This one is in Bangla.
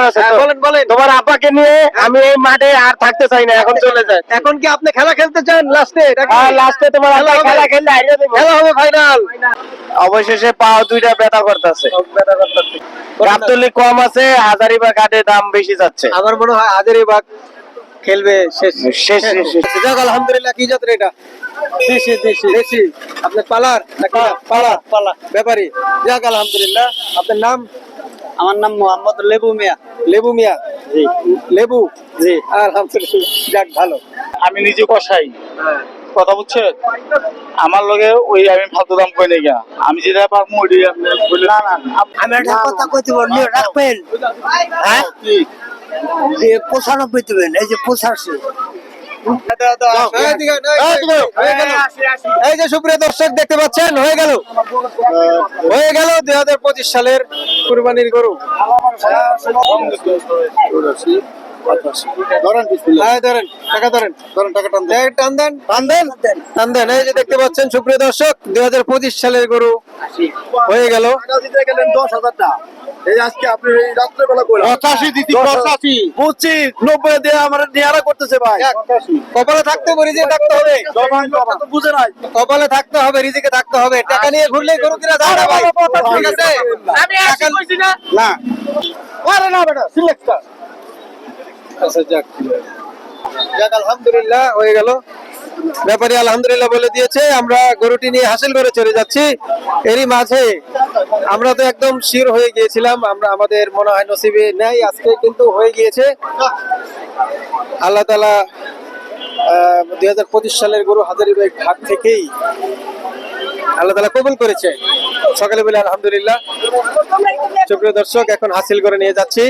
আছে তো। বলেন বলেন। তোমার আব্বাকে নিয়ে আমি এই মাঠে আর থাকতে চাই না, এখন চলে যায়। এখন কি আপনি খেলা খেলতে চান লাস্টে? আর লাস্টে তোমার খেলা আব্বা হবে? খেলা খেললে হারিয়ে দেবো। খেলা হবে ফাইনাল। অবশেষে পাও দুইটা ব্যথা করতেছে। গাবতলি কম আছে, হাজারিবাগ হাটে দাম বেশি যাচ্ছে। আমার মনে হয় হাজারীবাগ খেলবে শেষ শেষ শেষ। যাক আলহামদুলিল্লাহ। কি জাতের এটা? দেশি দেশি দেশি। আপনার পালার নাকি? পালার পালা ব্যাপারী। যাক আলহামদুলিল্লাহ। আপনার নাম? আমার নাম মোহাম্মদ লেবু মিয়া। লেবু মিয়া। জি লেবু। জি। আলহামদুলিল্লাহ। যাক ভালো। আমি নিজে কষাই, কথা বুঝছে, আমার লগে ওই আমি ফালতু দাম কই নাই গা, আমি যেটা পারবো ওইটাই আপনি বললেন। না না আমি একটা কথা কইতে বললি রাখবেন হ্যাঁ যে 95 দিবেন এই যে 85 এই যে সুপ্রিয় দর্শক দেখতে পাচ্ছেন, হয়ে গেল 2025 সালের কুরবানির গরু। ধরেন টাকা ধরেন টাকা টান দেন টান দেন। এই যে দেখতে পাচ্ছেন সুপ্রিয় দর্শক, 2025 সালের গরু হয়ে গেল। 10,000 টাকা এই আজকে আপনি এই রাত্রে বেলা কইলা 85 দিছি, 85 25 90 দিয়ে আমার নিয়ারা করতেছে ভাই। কপালে থাকতে হবে, রিজিকে থাকতে হবে। তো বুঝে নাই কপালে থাকতে হবে, রিজিকে থাকতে হবে। টাকা নিয়ে ঘুরলে গরু কিনা যায় না ভাই। ঠিক আছে? আমি আসি কইছি না। না। আরে না বেটা সিলেক্টর। আচ্ছা যাক আলহামদুলিল্লাহ, হয়ে গেল। ব্যাপারী আলহামদুলিল্লাহ বলে দিয়েছে। আমরা গরুটি নিয়ে হাসিল করে চলে যাচ্ছি। এরই মাঝে আমরা তো একদম শিওর হয়ে গিয়েছিলাম, আমরা আমাদের মনে হয় নসিবে নেই, আজকে কিন্তু হয়ে গিয়েছে। আল্লাহ তাআলা 2025 সালের গরু হাজারীবাগ হাট থেকেই আল্লাহ তাআলা কবুল করেছে। সকালে বলে আলহামদুলিল্লাহ। সুপ্রিয় দর্শক, এখন হাসিল করে নিয়ে যাচ্ছি।